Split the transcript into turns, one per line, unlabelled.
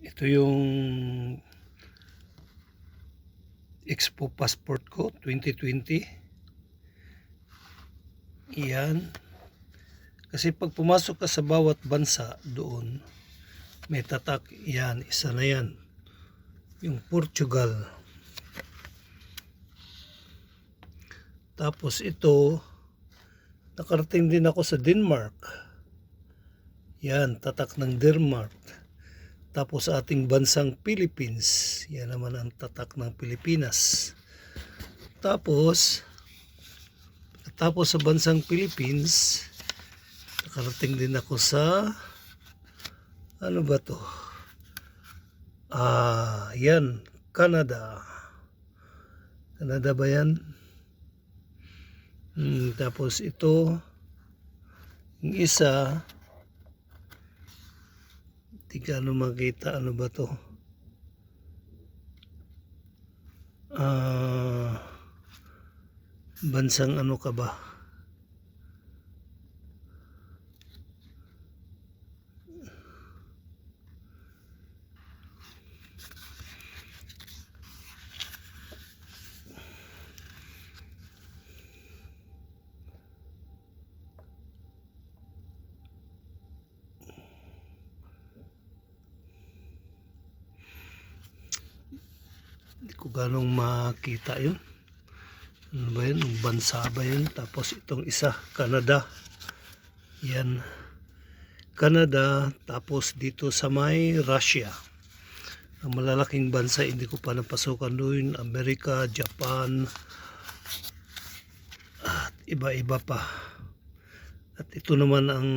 Ito yung Expo passport ko 2020. Iyan. Kasi pag pumasok ka sa bawat bansa doon, may tatak. Yan, isa na yan. Yung Portugal. Tapos ito, nakarating din ako sa Denmark. Yan, tatak ng Denmark. Tapos ating bansang Philippines. Yan naman ang tatak ng Pilipinas. Tapos sa bansang Philippines, nakarating din ako sa ano ba to? Yan, Canada. Canada ba yan? Tapos ito, yung isa, di ka ano makita, ano ba to? Bansang ano ka ba? Hindi ko ganong makita yun. Ano ba yun? Bansa ba yun? Tapos itong isa, Canada. Yan. Canada. Tapos dito sa may Russia. Ang malalaking bansa, hindi ko pa napasukan doon. Amerika, Japan. At iba-iba pa. At ito naman ang